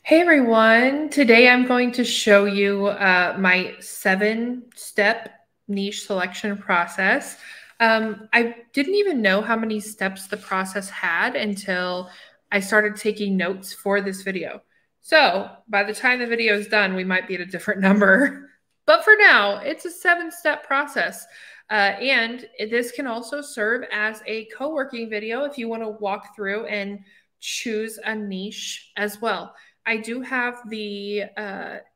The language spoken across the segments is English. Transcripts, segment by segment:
Hey everyone, today I'm going to show you my 7-step niche selection process. I didn't even know how many steps the process had until I started taking notes for this video. So by the time the video is done, we might be at a different number. But for now, it's a 7-step process. And this can also serve as a co-working video if you want to walk through and choose a niche as well. I do have the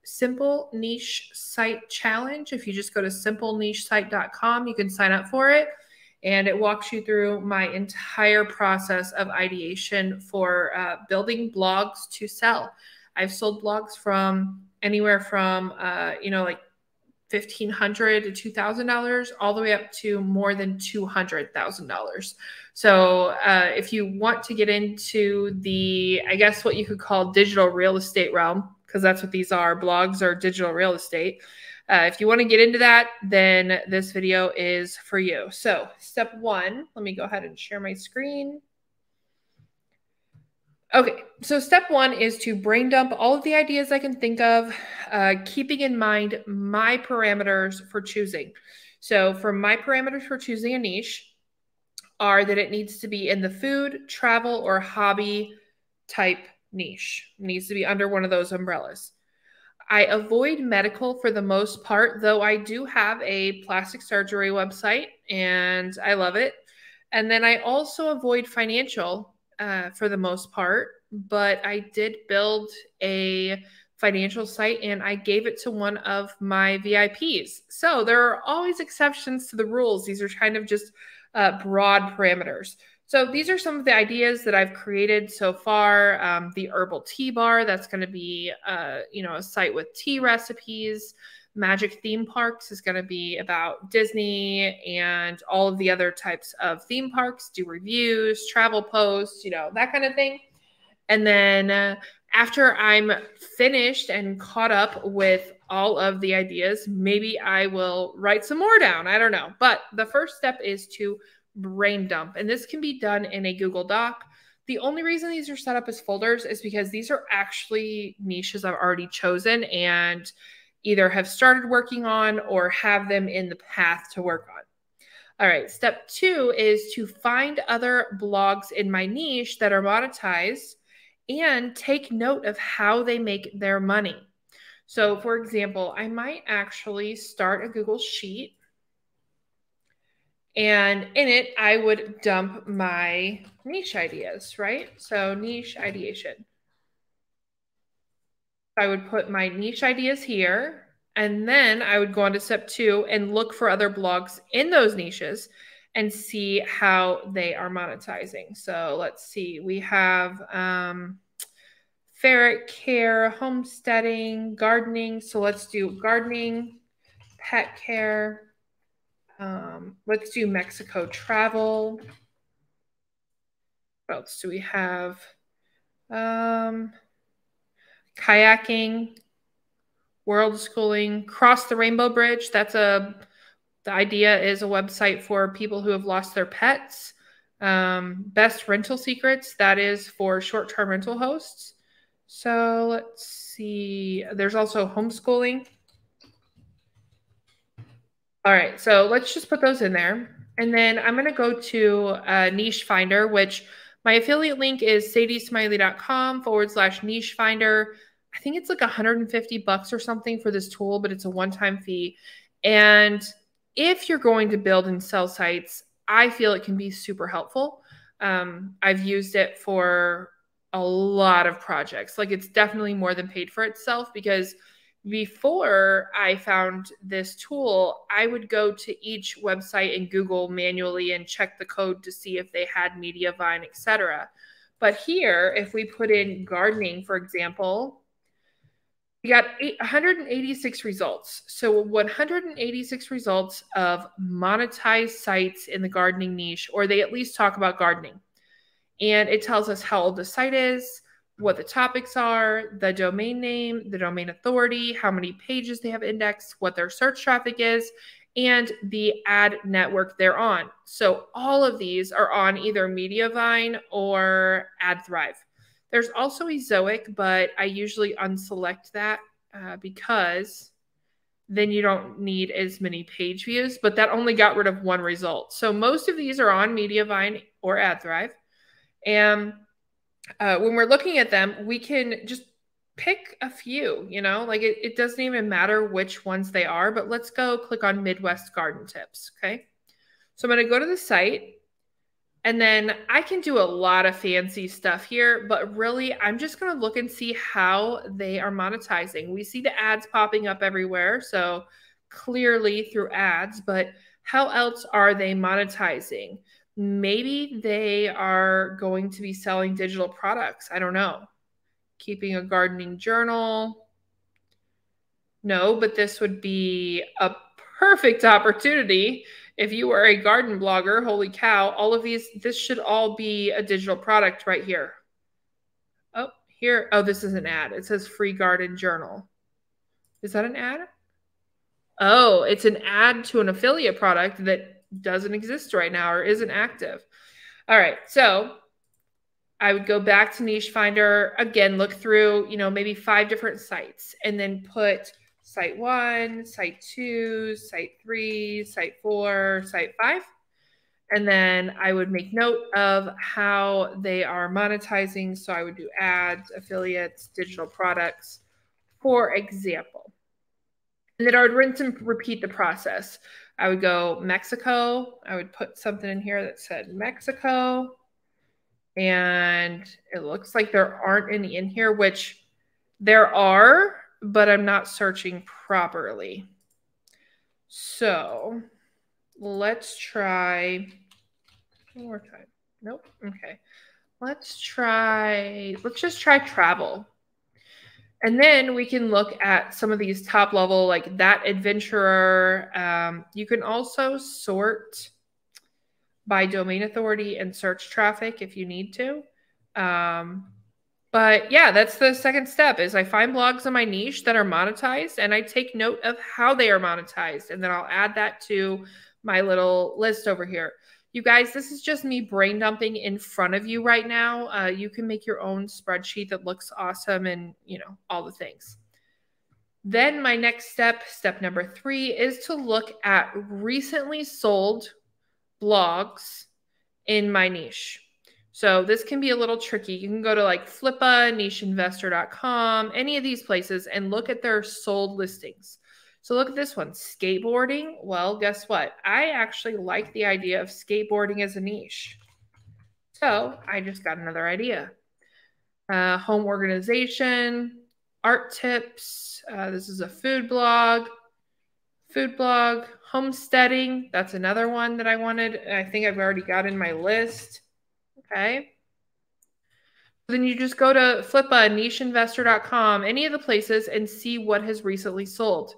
Simple Niche Site Challenge. If you just go to simplenichesite.com, you can sign up for it. And it walks you through my entire process of ideation for building blogs to sell. I've sold blogs from anywhere from, like $1,500 to $2,000 all the way up to more than $200,000. So if you want to get into the, I guess what you could call digital real estate realm, because that's what these are, blogs are digital real estate. If you want to get into that, then this video is for you. So step one, let me go ahead and share my screen. Okay, so step one is to brain dump all of the ideas I can think of, keeping in mind my parameters for choosing. So for my parameters for choosing a niche are that it needs to be in the food, travel, or hobby type niche. It needs to be under one of those umbrellas. I avoid medical for the most part, though I do have a plastic surgery website and I love it. And then I also avoid financial for the most part, but I did build a financial site and I gave it to one of my VIPs. So there are always exceptions to the rules. These are kind of just broad parameters. So these are some of the ideas that I've created so far. The herbal tea bar, that's going to be, a site with tea recipes. Magic Theme Parks is going to be about Disney and all of the other types of theme parks, do reviews, travel posts, that kind of thing. And then after I'm finished and caught up with all of the ideas, maybe I will write some more down. I don't know. But the first step is to brain dump. And this can be done in a Google Doc. The only reason these are set up as folders is because these are actually niches I've already chosen and either have started working on or have them in the path to work on. All right, step two is to find other blogs in my niche that are monetized and take note of how they make their money. So for example, I might actually start a Google Sheet and in it, I would dump my niche ideas, right? So niche ideation. I would put my niche ideas here, and then I would go on to step two and look for other blogs in those niches and see how they are monetizing. So let's see, we have ferret care, homesteading, gardening. So let's do gardening, pet care. Let's do Mexico travel. What else do we have? Kayaking, world schooling, cross the rainbow bridge. The idea is a website for people who have lost their pets. Best rental secrets. That is for short-term rental hosts. So let's see. There's also homeschooling. All right, so let's just put those in there. And then I'm going to go to Niche Finder, which my affiliate link is sadiesmiley.com/niche finder. I think it's like $150 or something for this tool, but it's a one-time fee. And if you're going to build and sell sites, I feel it can be super helpful. I've used it for a lot of projects. Like it's definitely more than paid for itself because before I found this tool, I would go to each website in Google manually and check the code to see if they had Mediavine, etc. But here, if we put in gardening, for example, we got 186 results. So 186 results of monetized sites in the gardening niche, or they at least talk about gardening. And it tells us how old the site is, what the topics are, the domain name, the domain authority, how many pages they have indexed, what their search traffic is, and the ad network they're on. So all of these are on either Mediavine or AdThrive. There's also ezoic, but I usually unselect that because then you don't need as many page views, but that only got rid of one result. So most of these are on Mediavine or AdThrive. And when we're looking at them, we can just pick a few, like it doesn't even matter which ones they are, but let's go click on Midwest Garden Tips, okay? So I'm going to go to the site, and then I can do a lot of fancy stuff here, but really I'm just going to look and see how they are monetizing. We see the ads popping up everywhere, so clearly through ads, but how else are they monetizing? Maybe they are going to be selling digital products. I don't know. Keeping a gardening journal. No, but this would be a perfect opportunity if you were a garden blogger. Holy cow, all of these, this should all be a digital product right here. Oh, here. Oh, this is an ad. It says free garden journal. Is that an ad? Oh, it's an ad to an affiliate product that doesn't exist right now or isn't active. All right, so I would go back to Niche Finder, again, look through, maybe 5 different sites, and then put site 1, site 2, site 3, site 4, site 5. And then I would make note of how they are monetizing. So I would do ads, affiliates, digital products, for example. And then I would rinse and repeat the process. I would go Mexico. I would put something in here that said Mexico. And it looks like there aren't any in here, which there are, but I'm not searching properly. So let's try one more time. Nope. Okay. Let's just try travel. And then we can look at some of these top level, like that adventurer. You can also sort by domain authority and search traffic if you need to. But yeah, that's the second step is I find blogs in my niche that are monetized and I take note of how they are monetized. And then I'll add that to my little list over here. You guys, this is just me brain dumping in front of you right now. You can make your own spreadsheet that looks awesome and, all the things. Then my next step, step number 3, is to look at recently sold blogs in my niche. So this can be a little tricky. You can go to like Flippa, nicheinvestor.com, any of these places and look at their sold listings. So look at this one, skateboarding. Well, guess what? I actually like the idea of skateboarding as a niche. So I just got another idea. Home organization, art tips. This is a food blog. Homesteading. That's another one that I wanted. I think I've already got in my list. Okay. Then you just go to Flippa, nicheinvestor.com, any of the places and see what has recently sold.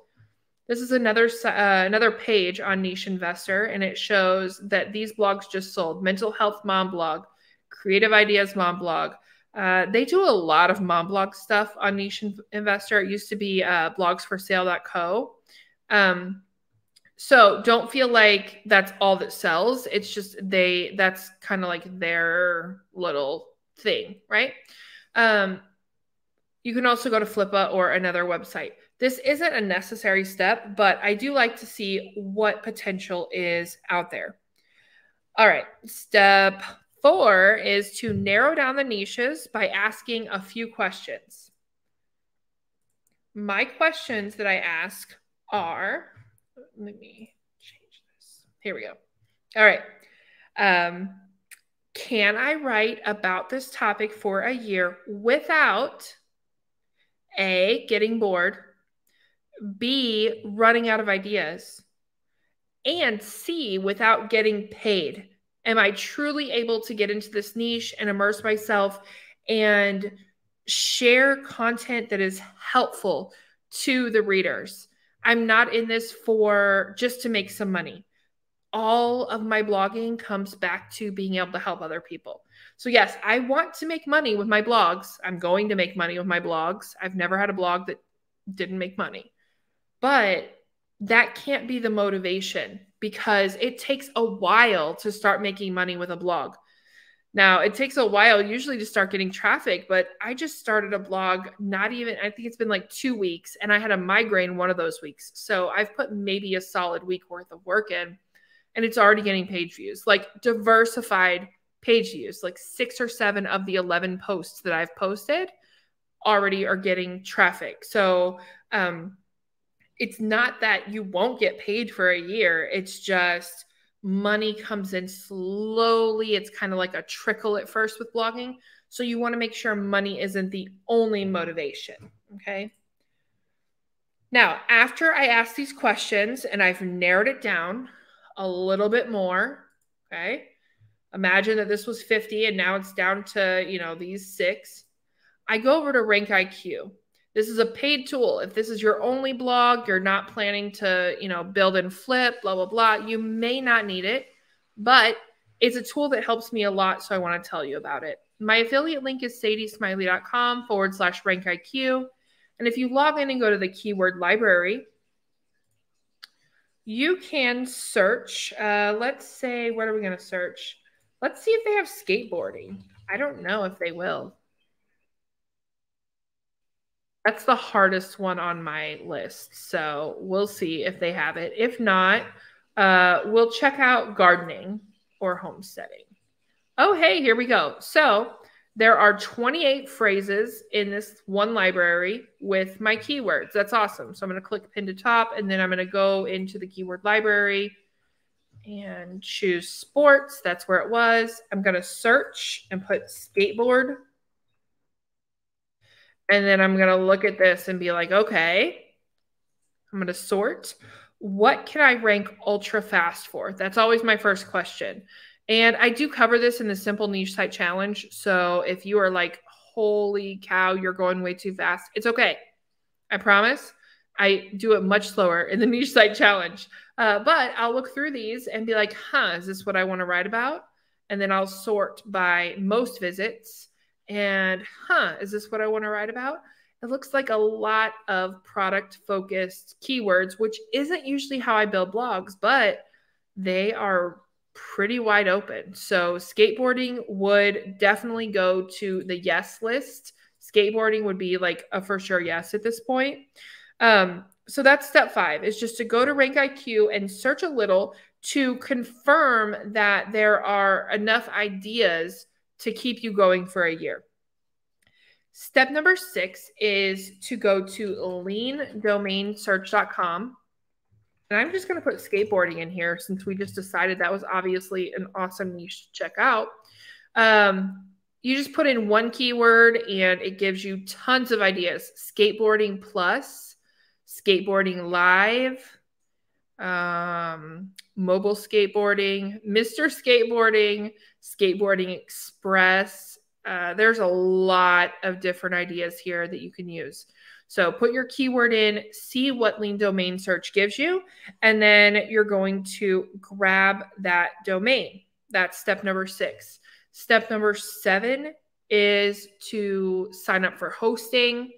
This is another page on Niche Investor, and it shows that these blogs just sold. Mental Health Mom Blog, Creative Ideas Mom Blog. They do a lot of mom blog stuff on Niche Investor. It used to be blogsforsale.co. So don't feel like that's all that sells. It's just that's kind of like their little thing, right? You can also go to Flippa or another website. This isn't a necessary step, but I do like to see what potential is out there. All right, step 4 is to narrow down the niches by asking a few questions. My questions that I ask are, let me change this. Here we go. All right. Can I write about this topic for a year without A, getting bored, B, running out of ideas, and C, without getting paid? Am I truly able to get into this niche and immerse myself and share content that is helpful to the readers? I'm not in this for just to make some money. All of my blogging comes back to being able to help other people. So yes, I want to make money with my blogs. I'm going to make money with my blogs. I've never had a blog that didn't make money. But that can't be the motivation because it takes a while to start making money with a blog. Now, it takes a while usually to start getting traffic, but I just started a blog not even, I think it's been like 2 weeks, and I had a migraine one of those weeks. So I've put maybe a solid week worth of work in, and it's already getting page views, like diversified page views. Like 6 or 7 of the 11 posts that I've posted already are getting traffic. So it's not that you won't get paid for a year. It's just money comes in slowly. It's kind of like a trickle at first with blogging. So you want to make sure money isn't the only motivation. Okay. Now, after I ask these questions and I've narrowed it down a little bit more, okay, imagine that this was 50 and now it's down to, these 6. I go over to Rank IQ. This is a paid tool. If this is your only blog, you're not planning to, build and flip, blah, blah, blah, you may not need it, but it's a tool that helps me a lot, so I want to tell you about it. My affiliate link is sadiesmiley.com/rank IQ. And if you log in and go to the keyword library, you can search. Let's say, what are we going to search? Let's see if they have skateboarding. I don't know if they will. That's the hardest one on my list. So we'll see if they have it. If not, we'll check out gardening or homesteading. Oh, hey, here we go. So there are 28 phrases in this one library with my keywords. That's awesome. So I'm going to click pin to top, and then I'm going to go into the keyword library and choose sports. That's where it was. I'm going to search and put skateboard. And then I'm going to look at this and be like, okay, I'm going to sort. What can I rank ultra fast for? That's always my first question. And I do cover this in the Simple Niche Site Challenge. So if you are like, holy cow, you're going way too fast, it's okay. I promise. I do it much slower in the Niche Site Challenge. But I'll look through these and be like, is this what I want to write about? And then I'll sort by most visits. And is this what I want to write about? It looks like a lot of product-focused keywords, which isn't usually how I build blogs, but they are pretty wide open. So skateboarding would definitely go to the yes list. Skateboarding would be like a for sure yes at this point. So that's step 5, is just to go to Rank IQ and search a little to confirm that there are enough ideas to keep you going for a year. Step number 6 is to go to leandomainsearch.com. And I'm just going to put skateboarding in here since we just decided that was obviously an awesome niche to check out. You just put in one keyword and it gives you tons of ideas. Skateboarding plus, skateboarding live, mobile skateboarding, Mr. Skateboarding, skateboarding express. There's a lot of different ideas here that you can use. So put your keyword in, see what Lean Domain Search gives you, and then you're going to grab that domain. That's step number 6. Step number 7 is to sign up for hosting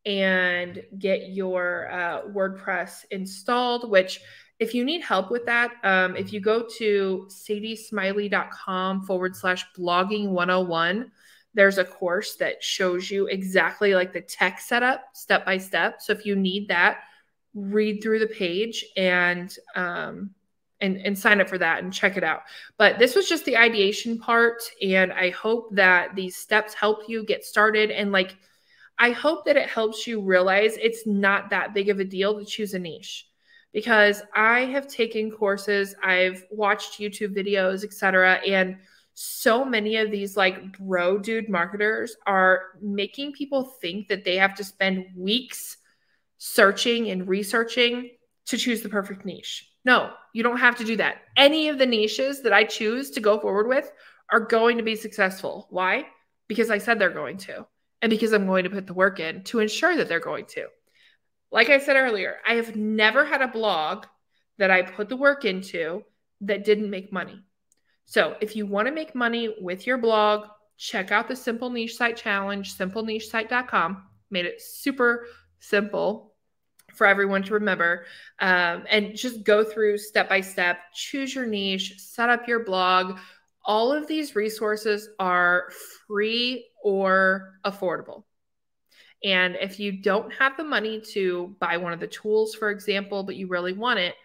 and get your WordPress installed, which if you need help with that, if you go to sadiesmiley.com/blogging 101, there's a course that shows you exactly like the tech setup step by step. So if you need that, read through the page and sign up for that and check it out. But this was just the ideation part, and I hope that these steps help you get started, and like I hope that it helps you realize it's not that big of a deal to choose a niche. Because I have taken courses, I've watched YouTube videos, etc., and so many of these like bro dude marketers are making people think that they have to spend weeks searching and researching to choose the perfect niche. No, you don't have to do that. Any of the niches that I choose to go forward with are going to be successful. Why? Because I said they're going to, and because I'm going to put the work in to ensure that they're going to. Like I said earlier, I have never had a blog that I put the work into that didn't make money. So if you want to make money with your blog, check out the Simple Niche Site Challenge, simplenichesite.com. Made it super simple for everyone to remember. And just go through step by step, choose your niche, set up your blog. All of these resources are free or affordable. And if you don't have the money to buy one of the tools, for example, but you really want it,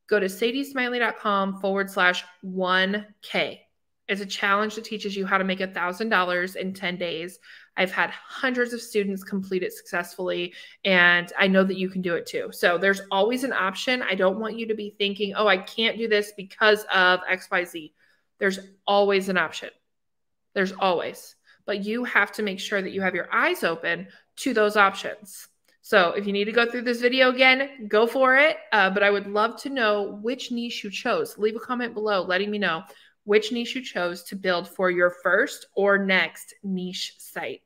go to sadiesmiley.com/1K. It's a challenge that teaches you how to make $1,000 in 10 days. I've had hundreds of students complete it successfully, and I know that you can do it too. So there's always an option. I don't want you to be thinking, oh, I can't do this because of XYZ. There's always an option. There's always. But you have to make sure that you have your eyes open to those options. So if you need to go through this video again, go for it. But I would love to know which niche you chose. Leave a comment below letting me know which niche you chose to build for your first or next niche site.